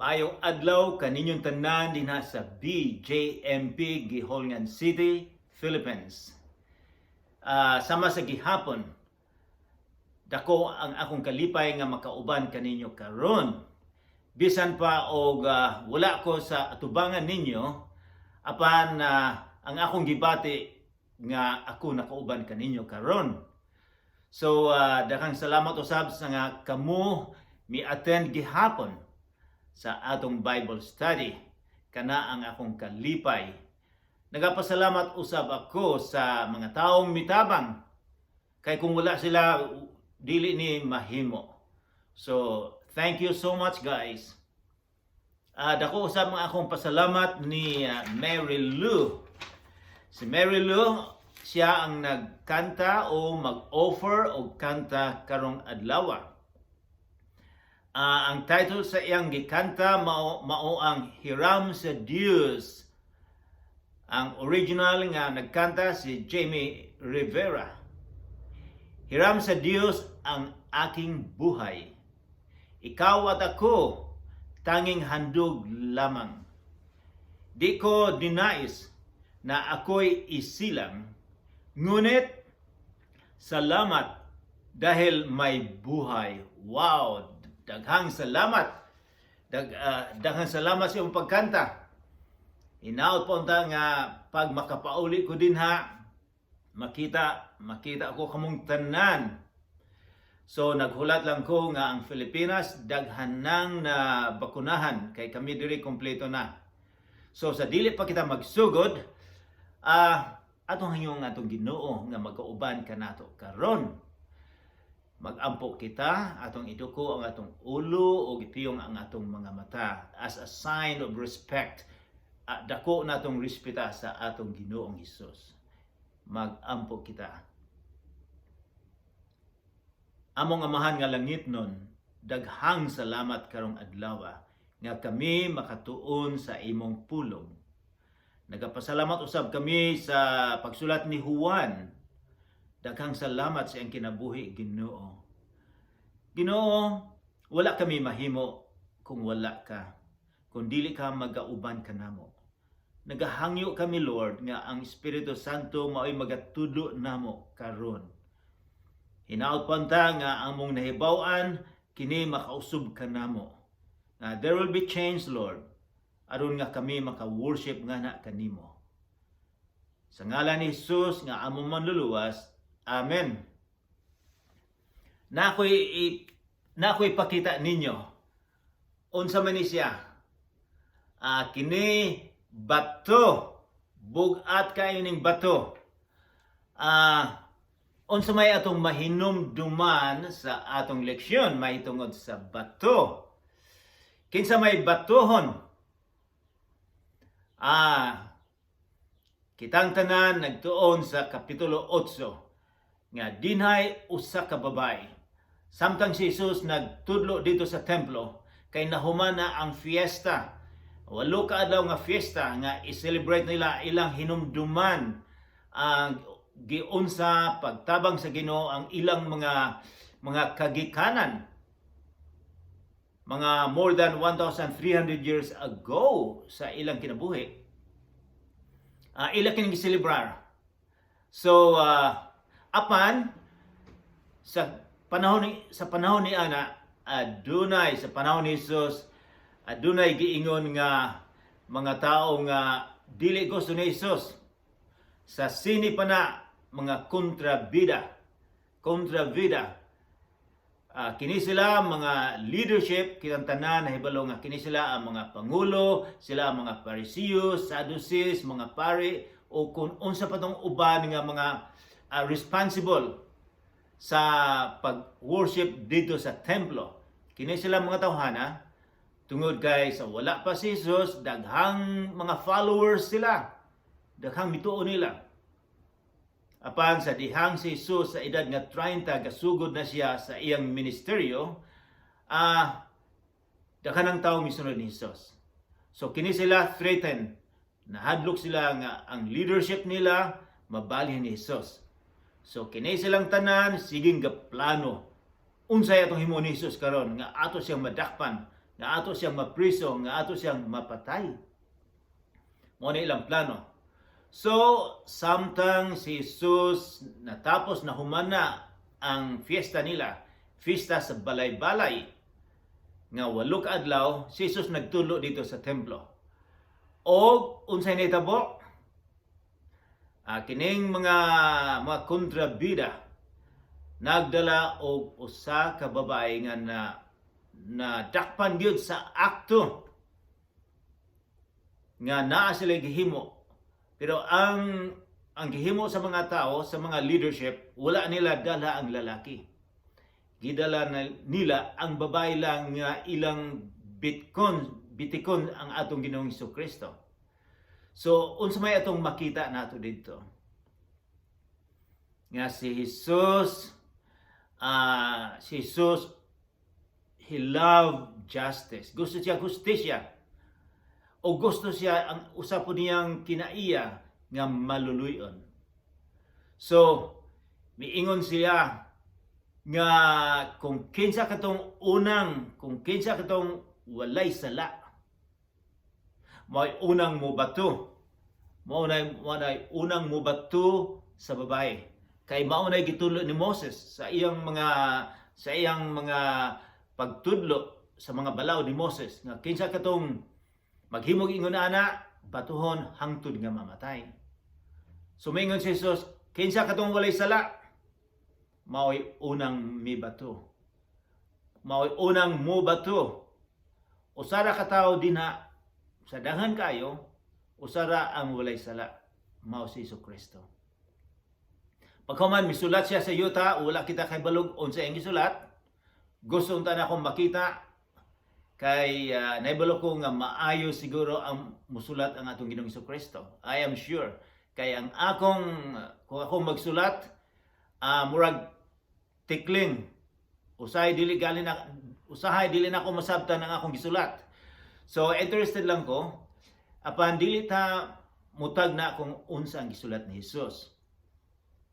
Maayong adlaw kaninyong tanan dinha sa BJMP Giholngan City, Philippines. Sama sa gihapon, dako ang akong kalipay nga makauban kaninyo karon. Bisan pa og wala ko sa atubangan ninyo, apan ang akong gibati nga ako nakauban kaninyo karon. So daghang salamat usab sa nga kamo mi-attend gihapon sa atong Bible study, kana ang akong kalipay. Nagapasalamat usab ako sa mga taong mitabang, kay kung wala sila dili ni mahimo. So thank you so much guys. Dako usab mga akong pasalamat ni Mary Lou. Si Mary Lou, siya ang nagkanta o mag-offer og kanta karong adlaw. Ang title sa iyang gikanta mao ang Hiram sa Dios. Ang original nga nagkanta si Jamie Rivera. Hiram sa Dios ang aking buhay. Ikaw at ako tanging handog lamang. Di ko dinais na ako'y isilang, ngunit salamat dahil may buhay. Wow! Daghang salamat. Daghang salamat sa iyong pagkanta. Hinaot po nga pag makapauli ko din makita ako kamong tanan. So naghulat lang ko nga ang Pilipinas daghan nang na bakunahan kay kami diri kompleto na. So sa dili pa kita magsugod, atong hangyo nga atong Ginoo nga magkauban kanato karon. Mag-ampo kita, atong iduko ang atong ulo o gipiyong ang atong mga mata as a sign of respect. Dako natong respeta sa atong Ginoong Hesus. Mag-ampo kita. Among amahan nga langit nun, daghang salamat karong adlaw nga kami makatuon sa imong pulong. Nagapasalamat usab kami sa pagsulat ni Juan. Daghang salamat sa iyang kinabuhi, Ginoo. Ginoo, wala kami mahimo kung wala ka. Kung dili ka magauban kanamo. Nagahangyo kami, Lord, nga ang Espiritu Santo mao'y magatudo namo karon. Hinaot panta nga among nahibaw-an kini makausob kanamo. There will be change, Lord. Aron nga kami maka-worship nga na kanimo. Sa ngalan ni Jesus nga among manluluwas, Amen. Na ako'y pakita ninyo. Unsa man ni siya? Kini bato. Bugat kayo ning bato. Unsa may atong mahinumduman sa atong leksyon mahitungod sa bato. Kinsa may batohon? Kitang tanan nagtuon sa Kapitulo 8. Nga dinhay usa ka babae. Samtang si Jesus nagtudlo dito sa templo, kay nahuman na ang fiesta. 8 ka adlaw nga fiesta nga i-celebrate nila ilang hinumduman ang giunsa pagtabang sa Ginoo ang ilang mga kagikanan. Mga more than 1,300 years ago sa ilang kinabuhi. Ila kining gi-celebrar. So apan sa panahon ni ana adunay sa panahon ni Jesus adunay giingon nga mga tao nga dili gusto ni Jesus sa sini pa na mga kontrabida kini sila mga leadership kitang tanan nahibalo nga kini sila ang mga pangulo, sila ang mga Parisios, Sadducees, mga pari o kung unsa pa tong uban nga mga responsible sa pag-worship dito sa templo. Kini sila mga tawhana, tungod kay sa wala pa si Jesus, daghang mga followers sila. Daghang mituon nila. Apan sa dihang si Jesus sa edad nga 30, gasugod na siya sa iyang ministeryo, daghang ang tao misunod ni Jesus. So kini sila threatened. Nahadlok sila nga ang leadership nila mabalhin ni Jesus. So kini silang tanan siging gaplano unsay atong himo ni Jesus karon nga ato siyang madakpan nga ato siyang mapriso, nga ato siyang mapatay. Mao na ilang plano. So, samtang si Jesus natapos na humana ang fiesta nila, fiesta sa balay-balay, nga 8 ka adlaw, si Jesus nagtulo dito sa templo. O unsay nahitabo? Kining mga kontrabida nagdala og usa ka babae nga na dakpan gyud sa akto nga naa sila gihimo. Pero ang gihimo sa mga tao, sa mga leadership, wala nila dala ang lalaki. Gidala nila ang babae lang nga ilang bitikon ang atong Ginoong Jesucristo. So, unsa may atong makita nato dito? Nga si Jesus, he loved justice. Gusto siya justisya. O gusto siya, ang usapo niyang kinaiya nga maluluyon. So, miingon siya nga kung kinsa katong walay sala, may unang mubato. Maunay unang mubato sa babae. Kay maunay gitulo ni Moses sa iyang mga pagtudlo sa mga balaw ni Moses nga kinsa katong maghimog ingon ana batuhon hangtod nga mamatay. Sumingon si Jesus, kinsa katong walay sala, mao'y unang mibato. Mao'y unang mubato. Usara ka tawo dinha sa daghan kayo, usara ang walay sala, mao si Jesucristo. Pagkaman misulat siya sa yuta, wala kita kay balog unsa ang gisulat. Gusto unta na akong makita kay naibalo ko nga maayo siguro ang musulat ang atong Ginoong Jesucristo. I am sure kay ang kung ako magsulat murag tikling usahay dili na ako masabtan ang akong gisulat. So interested lang ko apan dili ta mutag na kung unsa ang gisulat ni Jesus.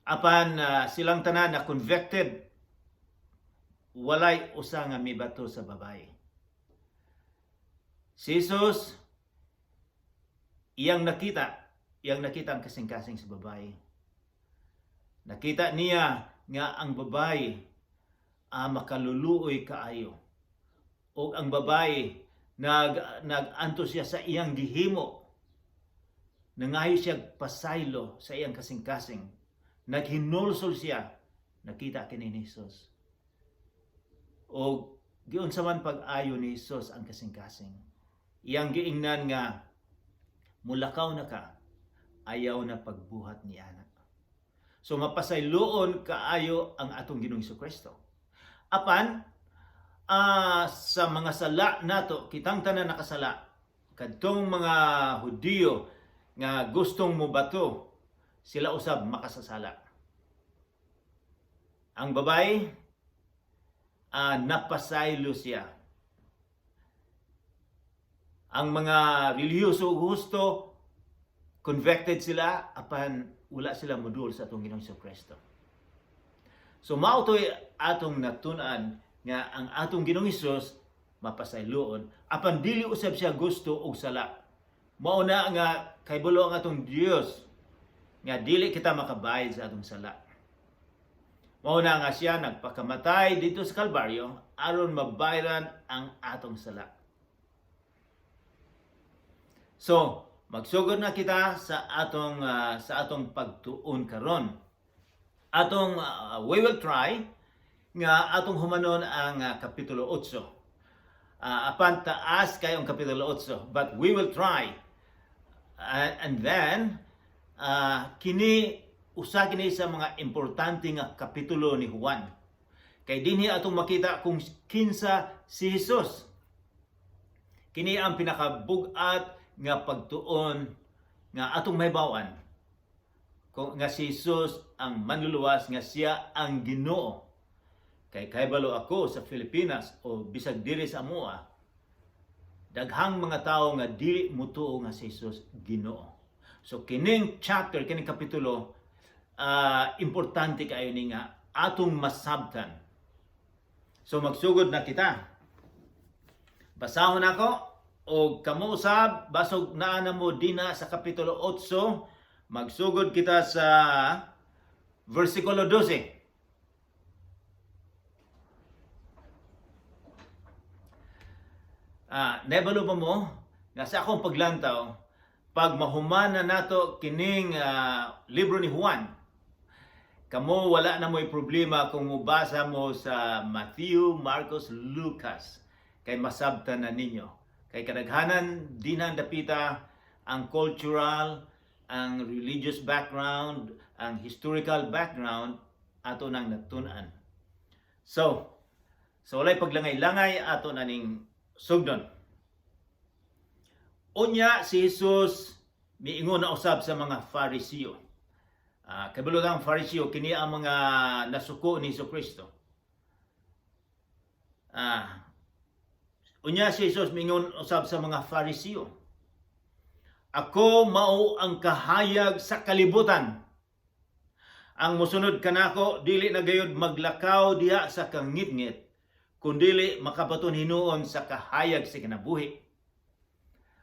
Apan silang tanan na convicted, walay usa nga mibato sa babae. Si Jesus, iyang nakita ang kasing-kasing sa babae. Nakita niya nga ang babae makaluluoy kaayo. O ang babae nag-anto siya sa iyang gihimo. Nangayo siya pasaylo sa iyang kasing-kasing. Naghinulsol siya, nakita kini ni Jesus. O giun sa man pag-ayo ni Jesus ang kasing-kasing. Iyang giingnan nga, mulakaw na ka, ayaw na pagbuhat ni anak. So mapasayloon kaayo ang atong Ginoong Jesucristo. Apan, sa mga sala nato, kitang tanan nakasala, kadtong mga Hudiyo nga gustong mubato, sila usab makasasala. Ang babae, napasaylo siya. Ang mga relihiyoso gusto, convicted sila, apan wala sila modul sa atong Ginoong Jesucristo. So mautoy atong natunan nga ang atong Ginoong Hesus mapasayloon, apan dili usab siya gusto og sala. Mao na nga kaybulo ang atong Dios nga dili kita makabayad sa atong sala. Mao na nga siya nagpakamatay dito sa Kalbaryo aron mabayaran ang atong sala. So, magsugod na kita sa atong pagtuon karon. We will try nga atong humanon ang kapitulo 8. Apan taas kay ang kapitulo 8, but we will try. And then kini sa mga importante nga kapitulo ni Juan. Kay dinhi atong makita kung kinsa si Jesus. Kini ang pinakabug-at nga pagtuon nga atong mahibaw-an nga si Jesus ang manluluwas, nga siya ang Ginoo. Kay kaybalo ako sa Pilipinas o bisag diri sa amoa, daghang mga tao nga dili mutuo nga si Jesus Ginoo. So kining chapter, kining kapitulo, importante kayo ni nga atong masabtan. So magsugod na kita. Basahon ako o kamo usab basog naa na mo dina sa kapitulo 8, magsugod kita sa versikulo 12. Nebalo pa mo nga sa akong paglantaw, pag mahuman na nato kining libro ni Juan, kamo wala na mo'y problema kung mubasa mo sa Matthew, Marcos, Lucas, kay masabtan na ninyo. Kay kadaghanan din ang dapita ang cultural, ang religious background, ang historical background ato nang natunan. So walay paglangay-langay ato na ning sugdon. Unya si Jesus miingon na usab sa mga Fariseo. Kabalo ang Fariseo kini ang mga nasuko ni Jesucristo. Unya si Jesus miingon usab sa mga Fariseo. Ako mao ang kahayag sa kalibutan. Ang mosunod kanako dili na gayud maglakaw diha sa kangitngit, kundili makabaton hinuon sa kahayag sa kinabuhi.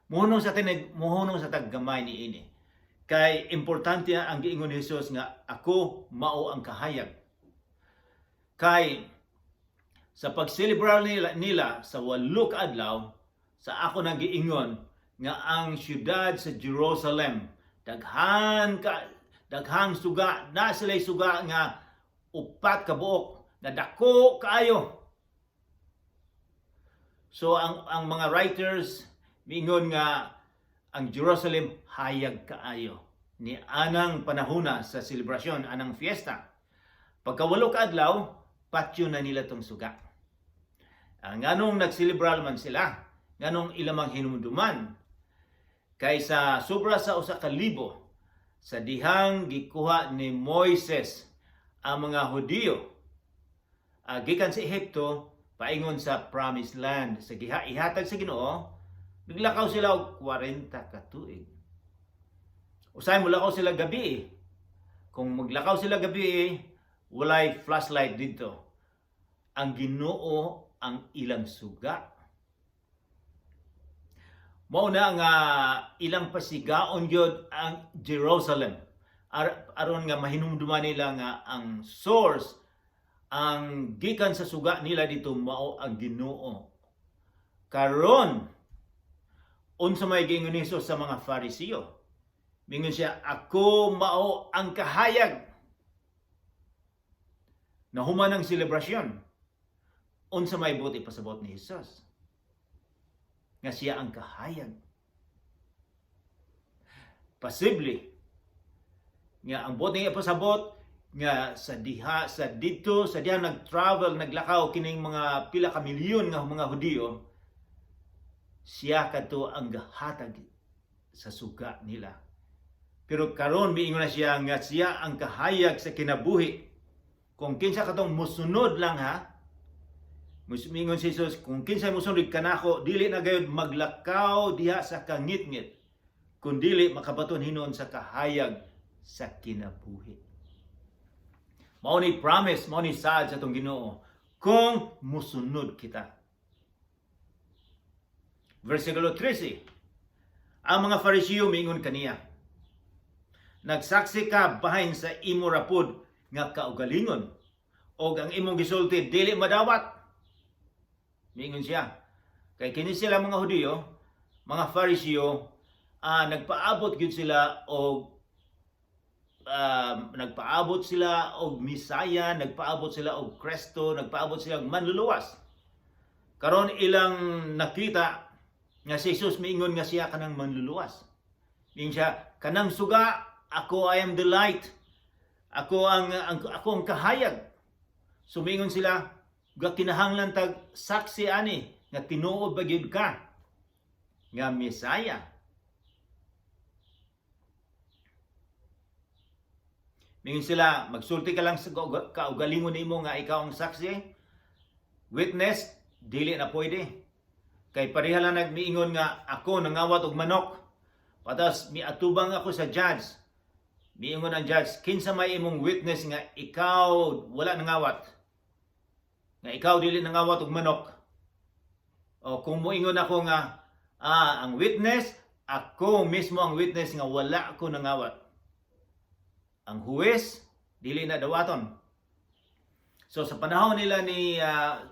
Muhunong sa taggamay niini. Kay importante ang giingon ni Jesus nga ako mao ang kahayag. Kay sa pagselebrar nila sa 8 ka adlaw, sa ako nang giingon nga ang syudad sa Jerusalem daghang suga na sila'y suga nga 4 ka buok na dako kaayo. So ang mga writers miingon nga ang Jerusalem hayag kaayo ni anang panahuna sa selebrasyon, anang fiesta. Pagka 8 ka adlaw, patyo na nila tong suga. Nganong nagselebrar man sila, nganong ilamang hinumduman, kaysa sobra sa 1,000 sa dihang gikuha ni Moises ang mga Hudiyo gikan sa Ehipto paingon sa Promised Land. Sa ihatag sa Ginoo, naglakaw sila og 40 ka tuig. Usay mo lakaw sila gabi. Kung maglakaw sila gabi, walay flashlight dito. Ang Ginoo ang ilang suga. Mao na nga ilang pasigaon gyud ang Jerusalem. Aron nga mahinumduman nila nga ang source, ang gikan sa suga nila dito mao ang Ginoo. Karon unsa may giingon ni Jesus sa mga Fariseo? Mingon siya, ako mao ang kahayag. Nahuman ang selebrasyon. Unsa may buti pasabot ni Jesus? Nga siya ang kahayag. Posible nga ang buti nga pasabot nga sa diha nag-travel, naglakaw kining mga pila ka milyon nga mga Hudiyo, siya kadto ang gahatag sa suga nila. Pero karon miingon na siya nga siya ang kahayag sa kinabuhi. Kung kinsa katong musunod lang miingon si Jesus, kung kinsa musunod kanako, dili na gayud maglakaw diha sa kangitngit, kundili makabaton hinuon sa kahayag sa kinabuhi. Mao ni promise, mao ni saad sa atong Ginoo kung musunod kita. Versikulo 13. Ang mga Fariseo miingon kaniya, nagsaksi ka bahin sa imo rapod nga kaugalingon, o ang imong gisulti dili madawat. Miingon siya. Kay kini sila mga Hudiyo, mga Fariseo, nagpaabot gyud sila og Misaya, nagpaabot sila og Kristo, nagpaabot sila og manluluwas. Karon ilang nakita nga si Jesus miingon nga siya kanang manluluwas. Miingon siya, kanang suga, ako I am the light. Ako ang kahayag. So miingon sila, kinahanglan tag saksi ani nga tinuod ba gyud ka nga Mesaya. Mingon sila, magsulti ka lang sa kaugalingon nimo nga ikaw ang saksi. Witness, dili na pwede. Kay pareha lang nagmiingon nga ako nangawat og manok. Patas miatubang ako sa judge. Miingon ang judge, kinsa may imong witness nga ikaw wala nangawat? Nga ikaw dili nangawat og manok. O kung moingon ako nga ang witness, ako mismo ang witness nga wala ako nangawat. Ang huwes dili na dawaton. So sa panahon nila ni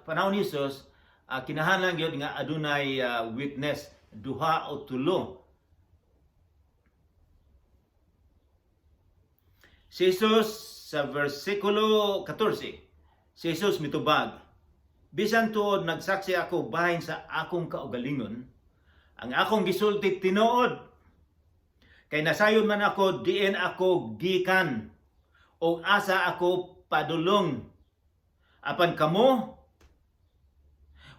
panahon ni Jesus, kinahanglan gyud nga adunay witness, duha o tulo. Si Jesus sa versikulo 14, si Jesus mitubag, bisan tuod nagsaksi ako bahin sa akong kaugalingon, ang akong gisulti tinuod, kay nasayon man ako diin ako gikan, o asa ako padulong. Apan kamo,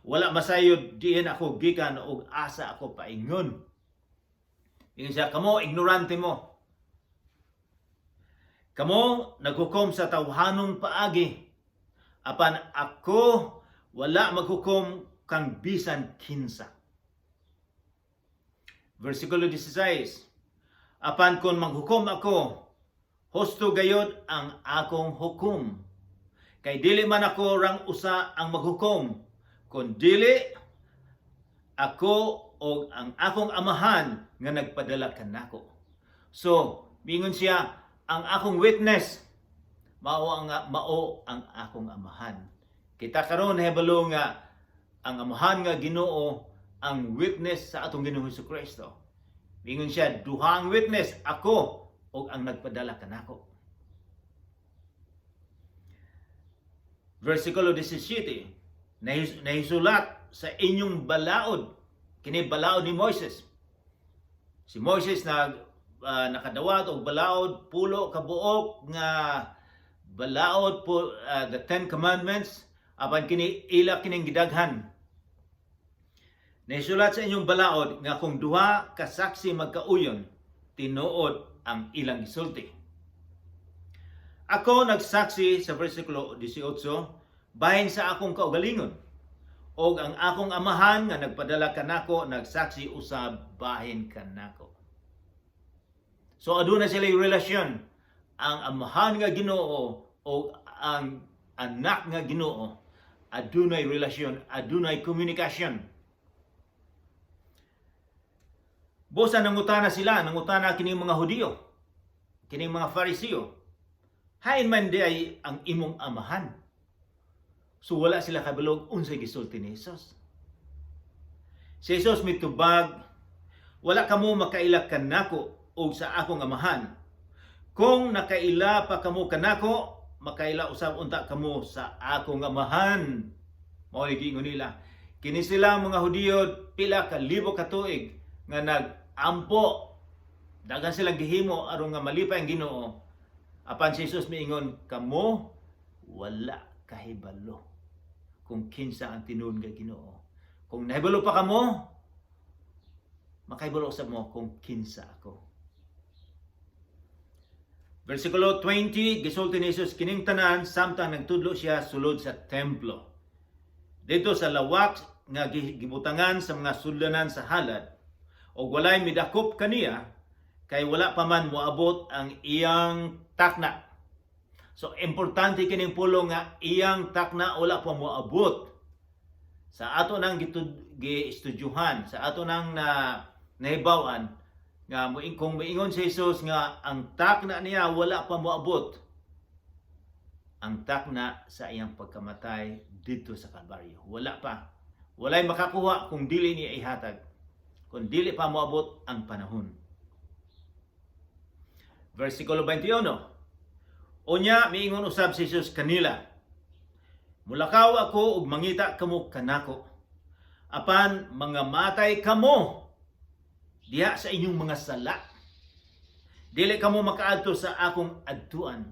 wala masayod diin ako gikan, o asa ako paingon. Ingon siya, kamo ignorante mo. Kamo naghukom sa tawhanong paagi, apan ako wala maghukom kang bisan kinsa. Versikulo 16, apan kung maghukom ako, husto gayod ang akong hukom. Kay dili man ako rang usa ang maghukom, kun dili ako o ang akong amahan nga nagpadala kanako. So, mingon siya, ang akong witness mao ang akong amahan. Kita karon nahibalo nga ang amahan nga Ginoo ang witness sa atong Ginoong Hesukristo. Mingon siya, duha ang witness, ako o ang nagpadala kanako. Versikulo 17, nahisulat sa inyong balaod, kini balaod ni Moises. Si Moises nakadawat og balaod pulo ka buok nga balaod po the 10 commandments, apan kini ila kining gidaghan. Nahisulat sa inyong balaod nga kung duha ka saksi magkauyon, tinuod ang ilang gisulti. Ako nagsaksi sa versikulo 18 bahin sa akong kaugalingon, og ang akong amahan nga nagpadala kanako nagsaksi usab bahin kanako. So aduna sila yung relasyon, ang amahan nga Ginoo o ang anak nga Ginoo, adunay relasyon, adunay komunikasyon. Bosa nangutana sila, nangutana kining mga Hudiyo, kining mga Fariseo, hain man di ay ang imong amahan. So wala sila kabalog unsay gisulti ni Jesus. Si Jesus mitubag, wala kamo makaila kanako o sa akong amahan. Kung nakaila pa kamo kanako, makaila usab unta kamo sa akong amahan. Mao giingon nila. Kini sila mga Hudiyo pila ka libo ka tuig nga nag-ampo. Dagan silang gihimo aron nga malipay ang Ginoo. Apan si Jesus miingon, kamo wala kahibalo kung kinsa ang tinuod nga Ginoo. Kung nahibalo pa kamo, makahibalo usab mo kung kinsa ako. Versikulo 20, gisulti ni Jesus kining tanan samtang nagtudlo siya sulod sa templo. Dito sa lawak nga gibutangan sa mga sudlanan sa halad, o walay midakop kaniya, kay wala pa man moabot ang iyang takna. So importante kining pulo nga iyang takna wala pa moabot. Sa ato nang gi-estudyuhan, sa ato nang nahibawan, nga kung moingon si Jesus nga ang takna niya wala pa moabot, ang takna sa iyang pagkamatay dito sa Kalbaryo wala pa, walay makakuha kung dili niya ihatag, kung dili pa moabot ang panahon. Versikulo 21, unya miingon usab si Jesus kanila, mulakaw ako ug mangita kamo kanako, apan mga matay kamo diha sa inyong mga sala. Dili kamo makaadto sa akong adtuan.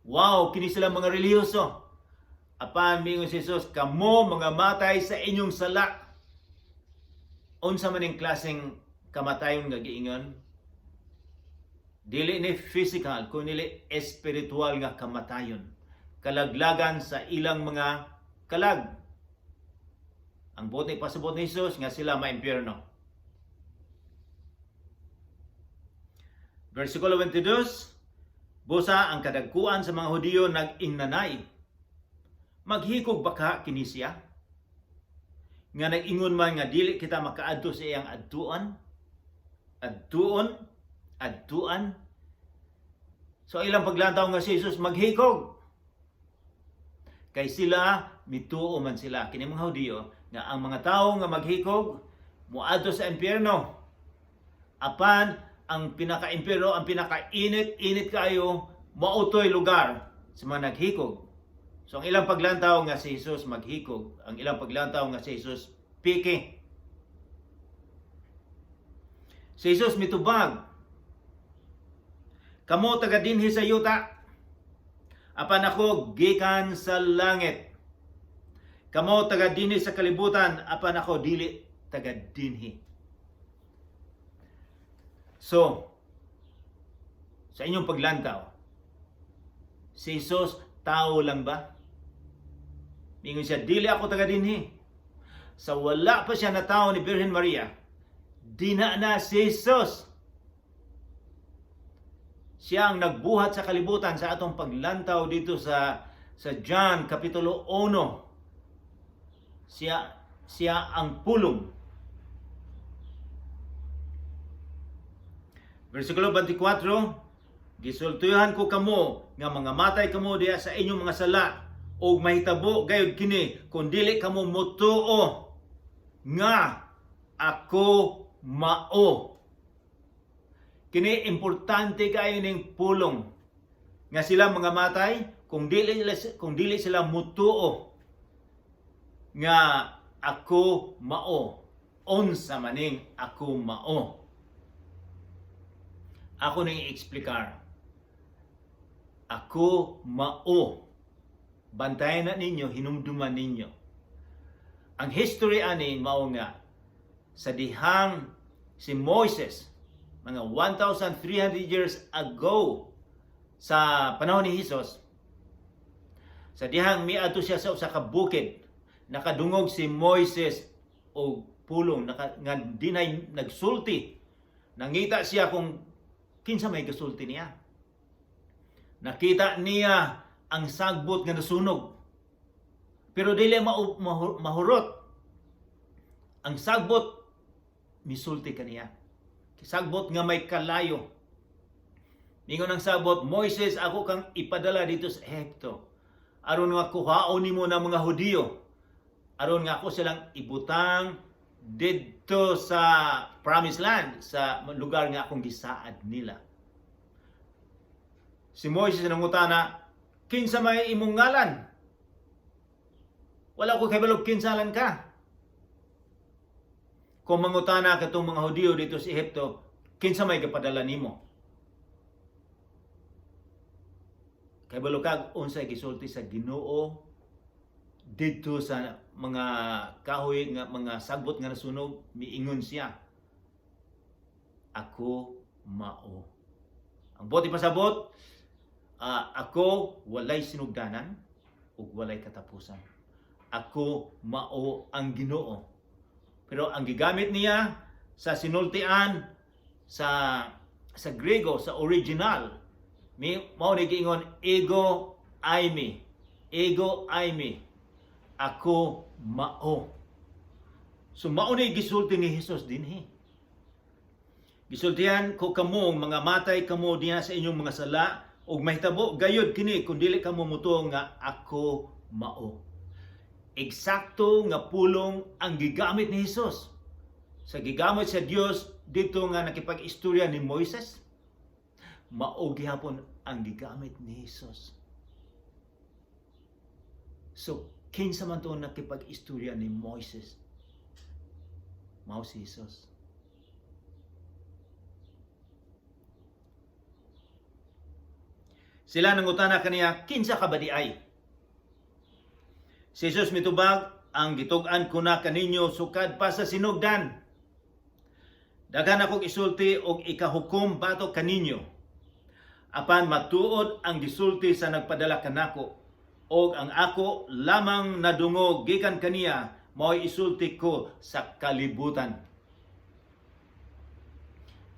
Wow, kini sila mga relihiyoso. Apan miingon si Jesus, kamo mga matay sa inyong sala. Unsa man ning klaseng kamatayon nga giingon? Dili ni physical, kundi espiritual nga kamatayon. Kalaglagan sa ilang mga kalag. Ang buot ni pasabot ni Jesus nga sila maimpyerno. Versikulo 22, busa ang kadagkuan sa mga Hudiyo nag-ingnanay. Maghikog baka kini siya? nga nag-ingon man nga dili kita makaadto sa iyang adtuan. So ilang paglantaw nga si Jesus maghikog. Kay sila mituo man sila kini mga Hudiyo nga ang mga tawo nga maghikog moadto sa impyerno. Apan ang pinaka-impyerno, ang pinaka-init kayo mautoy lugar sa mga naghikog. So ang ilang paglantaw nga si Jesus maghikog, ang ilang paglantaw nga si Jesus piki. Si Jesus mitubag, kamo taga dinhi sa yuta, apan ako gikan sa langit. Kamo taga dinhi sa kalibutan, apan ako dili taga dinhi. So, sa inyong paglantaw, si Jesus tao lang ba? Mingon siya, dili ako taga dinhi. Sa wala pa siya na tao ni Virgin Maria, di na si Jesus. Siya ang nagbuhat sa kalibutan sa atong paglantaw dito sa John Kapitulo 1. Siya ang pulong. Versikulo 24, gisultuhan ko kamo nga mga matay kamo diya sa inyong mga sala o mahitabo gayud kini kung dili kamo mutuo nga ako mao. Kini importante kayo ning pulong nga sila mga matay kung dili sila mutuo nga ako mao. Unsa maning ako mao? Ako ning i-explicar. Ako mao. Bantayan na ninyo, hinumduman ninyo. Ang history ani mao nga sa dihang si Moses mga 1,300 years ago sa panahon ni Jesus, sa dihang miadto siya sa usa ka bukid, nakadungog si Moses og pulong nga dinay nagsulti. Nangita siya kung kinsa may gasulti niya. Nakita niya ang sagbot nga nasunog. Pero dili mahurot. Ang sagbot misulti kaniya. Sagbot nga may kalayo. Ningon ang sagbot, Moises, ako kang ipadala dito sa Ehipto. Aron nga kuhaon nimo na mga Hudiyo. Aron nga ako silang ibutang dito sa Promised Land, sa lugar nga akong gisaad nila. Si Moises nangutana, kinsa may imong ngalan? Wala ko kabalog kinsalan ka. Kung mangutana katong mga Hudiyo dito sa Ehipto, kinsa may gapadala nimo? Kabalo kag unsay gisulti sa Ginoo dito sa mga kahoy nga mga sagbot nga nasunog, miingon siya, ako mao. Ang boti pasabot, ako walay sinugdanan ug walay katapusan. Ako mao ang Ginoo. Pero ang gigamit niya sa sinultian sa Grego, sa original, mao ni giingon ego eimi. Ego eimi. Ako mao. So mao ni gisulti ni Jesus dinhi. Gisultihan ko kamo mga matay kamo diha sa inyong mga sala ug mahitabo gayud kini kun dili kamo mutuo nga ako mao. Eksakto nga pulong ang gigamit ni Jesus. Sa gigamit sa Dios dito nga nakipag-istorya ni Moises, mao gihapon ang gigamit ni Jesus. So kinsa man to nakipag-istorya ni Moises? Mao si Jesus. Sila nangutana kaniya, kinsa ka ba di ay? Si Jesus mitubag, ang gitug-an ko na kaninyo sukad pa sa sinugdan. Daghan akong isulti og ikahukom batok kaninyo. Apan matuod ang gisulti sa nagpadala kanako, og ang ako lamang nadungog gikan kaniya mao'y isulti ko sa kalibutan.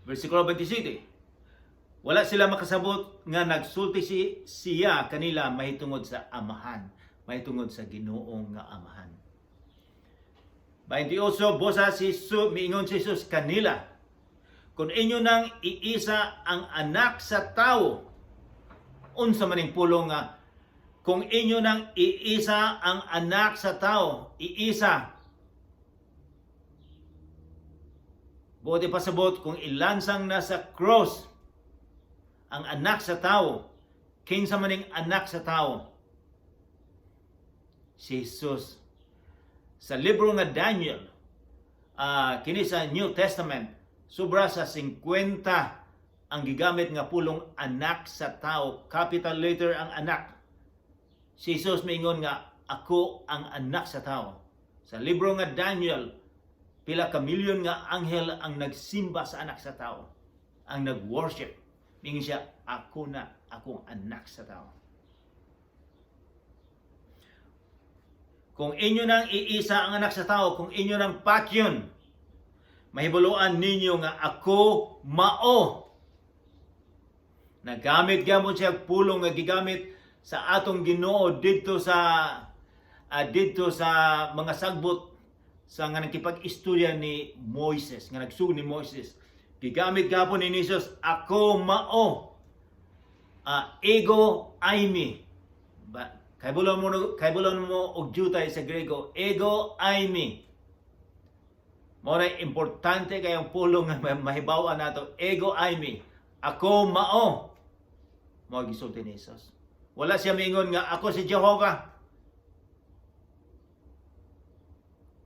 Versikulo 27. Wala sila makasabot nga nagsulti siya kanila mahitungod sa Amahan, mahitungod sa Ginoo nga Amahan. 28, busa si Jesus, miingon si Jesus kanila, kung inyo nang iisa ang anak sa tao, unsa maning pulong nga, kung inyo nang iisa ang anak sa tao, iisa. Buti pasabot kung ilansang na sa cross ang anak sa tao, kinsa maning anak sa tao? Si Jesus. Sa libro nga Daniel, kini sa New Testament, sobra sa 50 ang gigamit nga pulong anak sa tao, capital letter ang anak. Si Jesus maingon nga, ako ang anak sa tao. Sa libro nga Daniel, pila ka milyon nga anghel ang nagsimba sa anak sa tao, ang nag-worship. Mingon siya, ako na, akong anak sa tao. Kung inyo nang iisa ang anak sa tao, kung inyo nang patyon, mahibuluan ninyo nga ako mao. Nagamit gamon siya pulong nga gigamit sa atong Ginoo dito sa mga sagbot sa nga nakipag-istorya ni Moises, nga nagsugod ni Moises. Gigamit gapon ni Jesus, ako mao. Ego aimi. Kaibulon mo og jutay sa Grego, ego aimi. Mo na importante kayong pulong nga mahibaw-an nato, ego aimi. Ako mao. Mo gisulti ni Jesus. Wala siya mingon nga ako si Jehovah.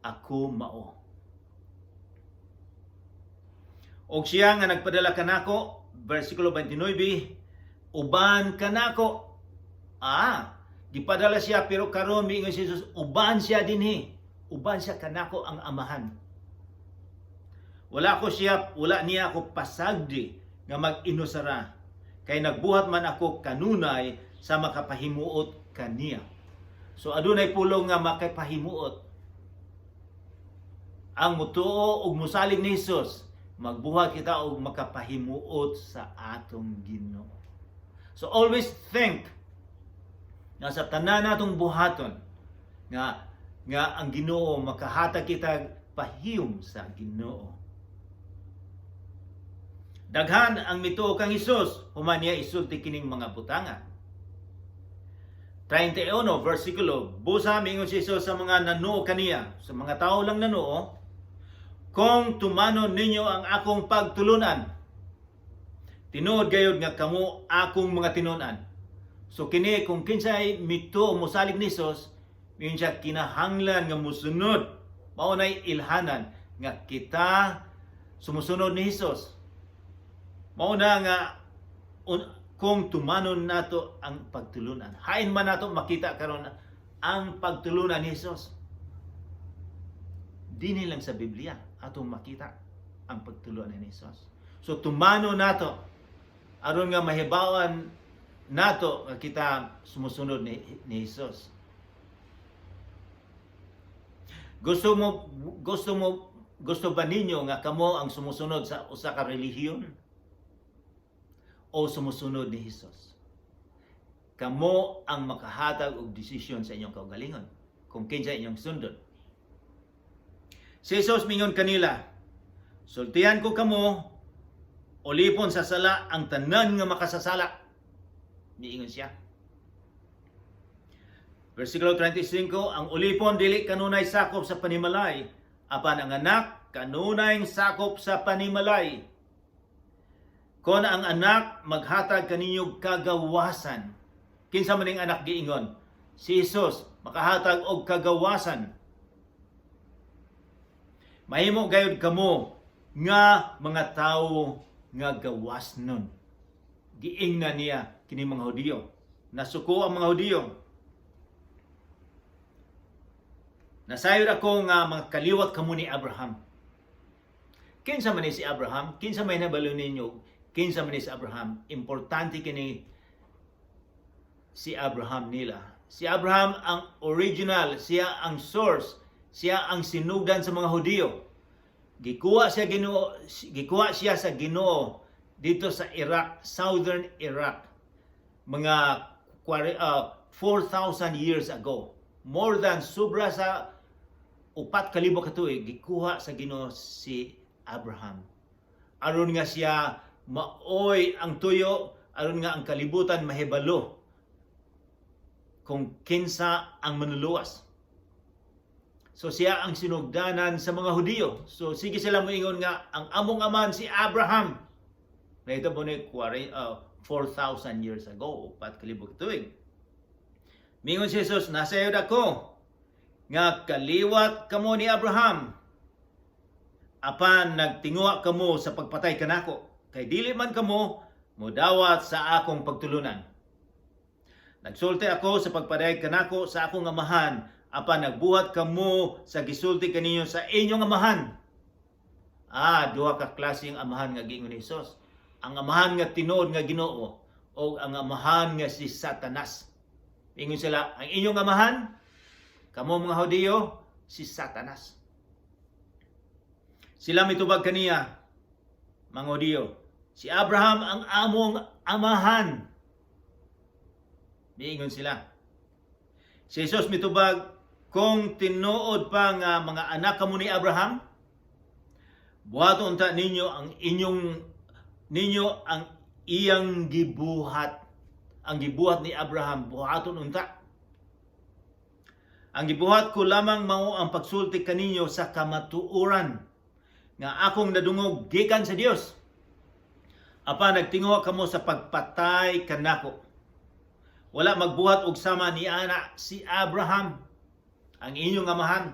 Ako mao. Og siya nga nagpadala kanako, versikulo 29, uban kanako. Gipadala siya pero karon miingon si Jesus, uban siya dinhi. Uban siya kanako ang amahan. Wala niya ako pasagdi nga mag-inusara. Kay nagbuhat man ako kanunay sa makapahimuot kaniya. So adunay pulong nga makapahimuot. Ang mutuo ug musalig ni Jesus, magbuhat kita og makapahimuot sa atong Ginoo. So always think na sa tanan natong buhaton nga ang Ginoo makahatag kita pahiyom sa Ginoo. Daghan ang mituo kang Hesus, human niya isulti kining mga butanga. 31 versikulo, busa mingon si Jesus sa mga nanuo kaniya, sa mga tao lang nanuo, kung tumanon ninyo ang akong pagtulunan, tinuod gayud nga kamo akong mga tinunan. So kini kung kinsay mituo mosalig ni Jesus, mingon siya kinahanglan nga musunod, mao nay ilhanan nga kita sumusunod ni Jesus. Mao na nga kung tumanon nato ang pagtulunan. Hain man nato makita karon ang pagtulunan ni Jesus. Dili lang sa Biblia atong makita ang pagtulunan ni Jesus. So tumano nato aron nga mahibawan nato nga kita sumusunod ni Jesus. Gusto ba ninyo nga kamo ang sumusunod sa usa ka relihiyon? O sumusunod ni Jesus? Kamo ang makahatag og desisyon sa inyong kaugalingon kung kinsa inyong sundon. Si Jesus mingon kanila, sultihan ko kamo, ulipon sa sala ang tanan nga makasasala. Miingon siya. Versikulo 35, ang ulipon dili kanunay sakop sa panimalay, apan ang anak kanunay sakop sa panimalay. Kung ang anak maghatag kaninyong kagawasan, kinsa man ning anak giingon? Si Jesus makahatag og kagawasan. Mahimo gayud kamo nga mga tawo nga gawasnon. Giingnan niya kini mga Hudiyo. Nasuko ang mga Hudiyo. Nasayod ako nga mga kaliwat kamo ni Abraham. Kinsa man ni si Abraham? Kinsa may nabalo ninyo? Kinsa man ni si Abraham? Importante kini si Abraham nila. Si Abraham ang original, siya ang source, siya ang sinugdan sa mga Hudiyo. Gikuha siya sa Ginoo dito sa Iraq, southern Iraq. Mga 4,000 years ago. More than sobra sa 4,000 ka tuig gikuha sa Ginoo si Abraham. Aron nga siya maoy ang tuyo, aron nga ang kalibutan mahibalo kung kinsa ang manluluwas. So siya ang sinugdanan sa mga Hudiyo. So sige sila moingon nga ang among amahan si Abraham. Nahita po ni 4,000 years ago, 4,000 tuig. Mingon si Jesus, nasayod ako nga kaliwat kamo ni Abraham. Apan nagtinguha kamo sa pagpatay kanako. Kay dili man kamo mudawat sa akong pagtulunan. Nagsulti ako sa pagpatay kanako sa akong amahan. Apan nagbuhat kamo sa gisulti kaninyo sa inyong amahan. Duha ka klaseng amahan nga giingon ni Jesus. Ang amahan nga tinuod nga Ginoo o ang amahan nga si Satanas. Ingon sila, ang inyong amahan, kamo mga Hudiyo, si Satanas. Sila mitubag kaniya, mga Hudiyo, si Abraham ang among amahan. Ingon sila. Si Jesus mitubag, kung tinuod pa nga mga anak kamo ni Abraham, buhaton ta ninyo ang iyang gibuhat. Ang gibuhat ni Abraham, buhaton unta. Ang gibuhat ko lamang mao ang pagsulti kaninyo sa kamatuoran nga akong nadungog gikan sa Dios. Apan nagtinguha kamo sa pagpatay kanako. Wala magbuhat og sama ni ana si Abraham, ang inyong amahan.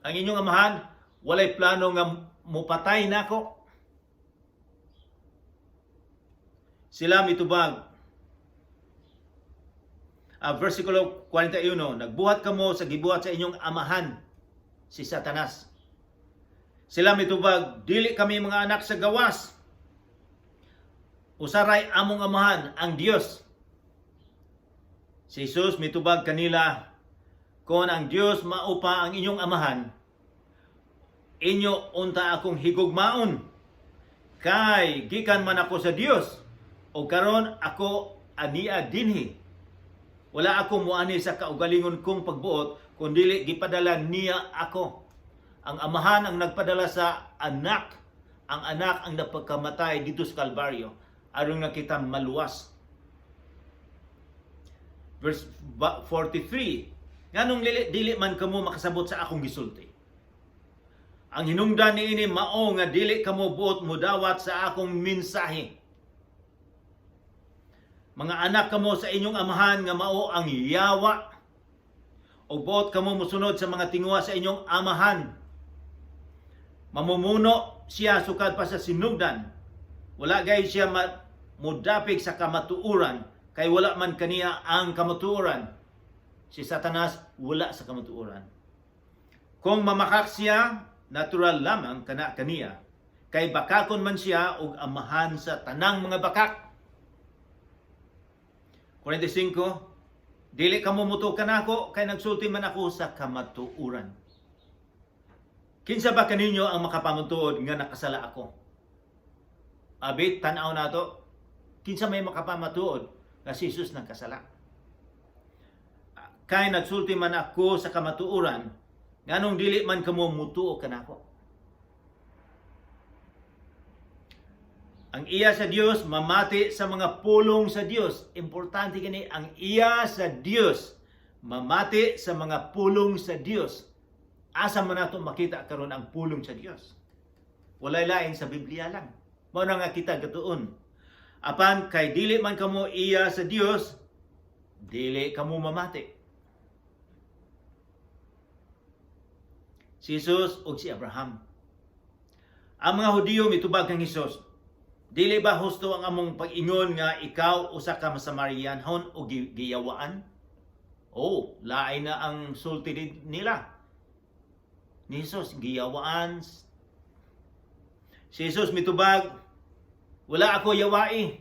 Ang inyong amahan walay plano nga mupatay nako. Sila mitubag. Versikulo 41, nagbuhat kamo sa gibuhat sa inyong amahan, si Satanas. Sila mitubag, dili kami mga anak sa gawas. Usaray among amahan, ang Dios. Si Jesus mitubag kanila, kung ang Dios maupa ang inyong amahan, inyo unta akong higugmaon. Kay gikan man ako sa Dios, o karon ako ania dinhi. Wala ako muani sa kaugalingon kong pagbuot, kundili gipadala niya ako. Ang amahan ang nagpadala sa anak. Ang anak ang napagkamatay dito sa Kalbaryo. Aron nga kita maluwas. Verse 43, nganong dili man kamo makasabot sa akong gisulti. Ang hinungdan niini mao nga dili kamo buot mudawat sa akong mensahe. Mga anak kamo sa inyong amahan nga mao ang yawa. O buot kamo musunod sa mga tinguha sa inyong amahan. Mamumuno siya sukad pa sa sinugdan. Wala gay siya mudapig sa kamatuoran, kay wala man kaniya ang kamatuoran. Si Satanas wala sa kamatuoran. Kung mamakak siya, natural lamang kaniya. Kay bakakon man siya og amahan sa tanang mga bakak. 45, dili kamo mutukan ako, kay nagsulti man ako sa kamatuoran. Kinsa ba kaninyo ang makapamutuod nga nakasala ako? Abit, tanaw na to. Kinsa may makapamatuod nga si Jesus nagkasala? Kay nagsulti man ako sa kamatuoran, nganong dili man kamo mutuo kanako. Ang iya sa Dios mamati sa mga pulong sa Dios. Importante kini ang iya sa Dios mamati sa mga pulong sa Dios. Asa man nato makita karon ang pulong sa Dios? Walay lain sa Biblia lang. Mao na nga kita gatuon. Apan kay dili man kamo iya sa Dios, dili kamo mamati. Si Jesus ug si Abraham. Ang mga Hudiyo mitubag kang Jesus. Dili ba husto ang among pag-ingon nga ikaw usa ka Samaritanhon o giyawaan? Lain na ang sulti nila. Ni Jesus giyawaan. Si Jesus mitubag, wala ako yawai.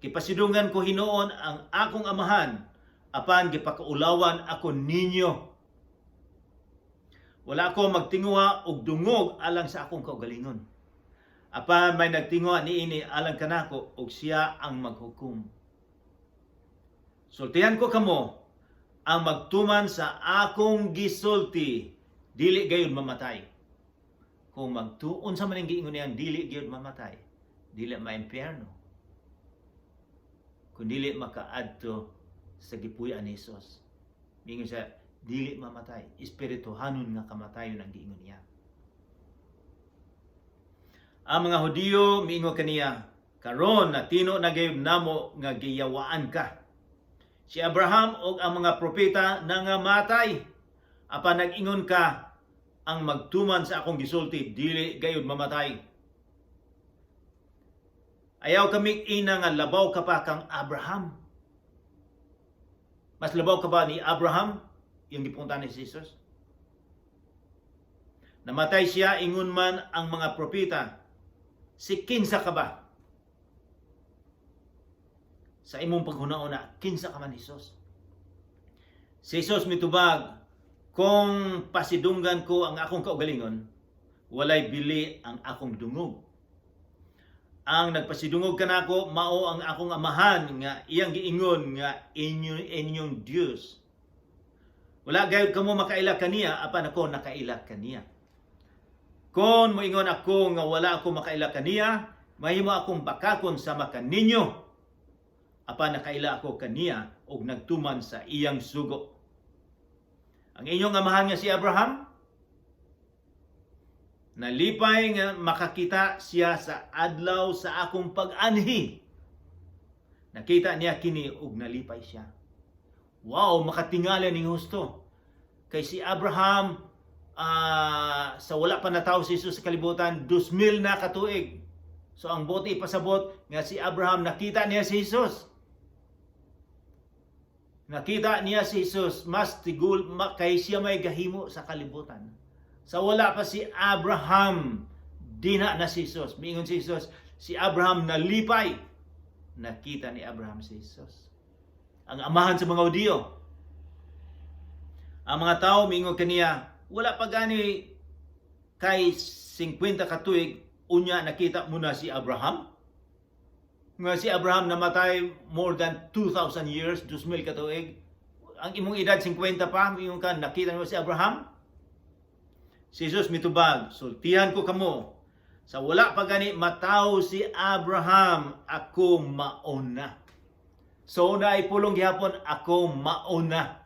Kipasidungan ko hinuon ang akong amahan, apan gipakaulawan ako ninyo. Wala ako magtinguha og dungog alang sa akong kaugalingon. Apan may nagtinguha niini alang kanako ug siya ang maghukom. Sultihan ko kamo, ang magtuman sa akong gisulti dili gayud mamatay. Kung magtuon sa maning giingon niyang dili gayud mamatay, dili maimpyerno. Kung dili makaadto sa gipuy-an ni Hesus. Mingon siya, dili mamatay, espirituhanon nga kamatayon ang giingon niya. Ang mga Hudiyo miingon kaniya, karon natino na gayud namo nga giyawaan ka. Si Abraham o ang mga propeta nangamatay. Apan nag-ingon ka, ang magtuman sa akong gisulti, dili gayud mamatay. Ayaw kami ina nga labaw ka pa kang Abraham. Mas labaw ka ba ni Abraham? Yung gipunta ni Jesus. Namatay siya, ingon man ang mga propeta. Si kinsa ka ba? Sa imong paghunauna, kinsa ka man Jesus. Si Jesus mitubag, kung pasidunggan ko ang akong kaugalingon, walay bili ang akong dungog. Ang nagpasidungog kanako mao ang akong amahan nga iyang giingon nga inyong Dios. Wala gayud kamo makaila kaniya apan ako nakaila kaniya. Kung moingon ako nga wala ako makaila kaniya, mahimo akong bakakon sama kaninyo. Apan nakaila ako kaniya og nagtuman sa iyang sugo. Ang inyong amahan nga si Abraham, nalipay nga makakita siya sa adlaw sa akong pag-anhi. Nakita niya kini ug nalipay siya. Wow, makatingala ni husto. Kay si Abraham, sa wala pa natawo si Jesus sa kalibutan, 2,000 na katuig. So ang bote ipasabot nga si Abraham nakita niya si Jesus. Nakita niya si Jesus, mas tigul kay siya may gahimo sa kalibutan. Sa wala pa si Abraham, dina na si Jesus. Miingon si Jesus, si Abraham nalipay. Nakita ni Abraham si Jesus. Ang amahan sa mga Hudiyo. Ang mga tao miingon kaniya, wala pa gani kay 50 katuig, unya nakita mo na si Abraham. Nga si Abraham namatay more than 2,000 years, 2,000 katuig. Ang imong edad 50 pa, miingon ka, nakita mo si Abraham? Si Jesus mitubag, sultihan ko kamo, sa wala pa gani mataw si Abraham, ako mauna. So na ipulong gihapon, ako mauna.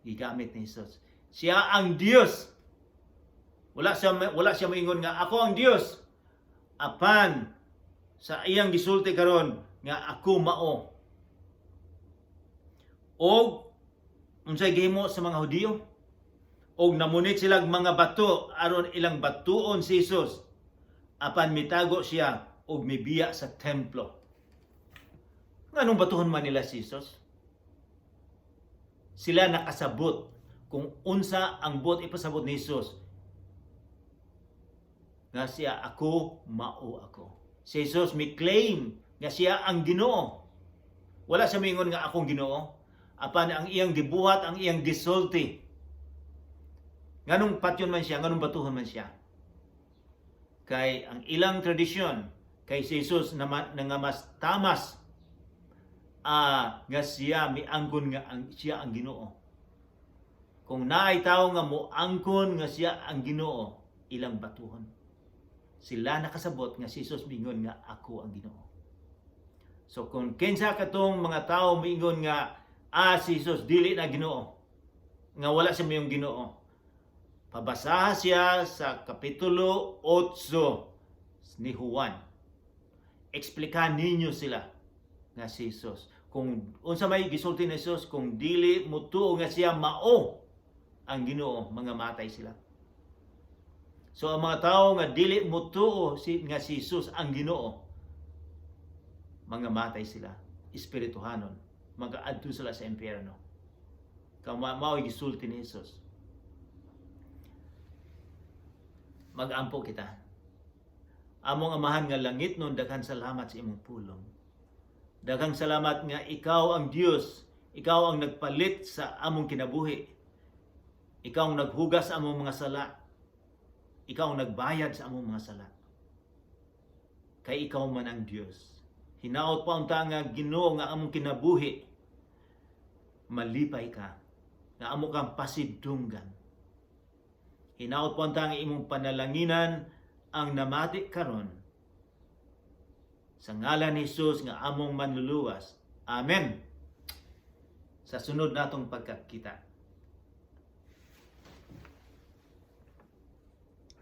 Gigamit ni Jesus. Siya ang Dios. Wala siya moingon nga ako ang Dios. Apan sa iyang gisulti karon nga ako mao. Og unsay gihimo sa mga Hudiyo? Og namunit sila mga bato aron ilang batuon si Jesus. Apan mitago siya og mibiya sa templo. Nganong batuhon man nila si Jesus? Sila nakasabot kung unsa ang buot ipasabot ni Jesus. Nga siya ako mao ako. Si Jesus may claim nga siya ang Ginoo. Wala siya mingon nga akong Ginoo. Apan ang iyang gibuhat, ang iyang gisulti. Nganong patyon man siya, nganong batuhon man siya. Kay ang ilang tradisyon, kay si Jesus na nga mas tamas, nga siya miangkon nga siya ang Ginoo. Kung naay tao nga moangkon nga siya ang Ginoo, ilang batuhon. Sila nakasabot nga si Jesus mingon nga ako ang Ginoo. So kung kinsa katong mga tao mingon nga si Jesus dili na Ginoo, nga wala siya mayong Ginoo, pabasaha siya sa kapitulo 8 ni Juan. Explikan ninyo sila nga si Jesus. Kung unsa may gisulti ni Jesus, kung dili mutuo nga siya mao ang Ginoo, mga matay sila. So ang mga tao nga dili mutuo nga si Jesus ang Ginoo, mga matay sila, espirituhanon, mag-aadto sila sa impyerno. Kung mao gisulti ni Jesus. Mag-ampo kita. Among amahan nga langit nun, daghang salamat sa imong pulong. Daghang salamat nga ikaw ang Dios, ikaw ang nagpalit sa among kinabuhi. Ikaw ang naghugas sa among mga sala. Ikaw ang nagbayad sa among mga sala. Kay ikaw man ang Dios. Hinaot pa unta nga Ginoo nga among kinabuhi. Malipay ka nga amo kang pasidunggan. Hinaot po ang imong panalanginan ang namati karon. Sa ngalan ni Jesus nga among manluluwas. Amen. Sa sunod natong pagkakita.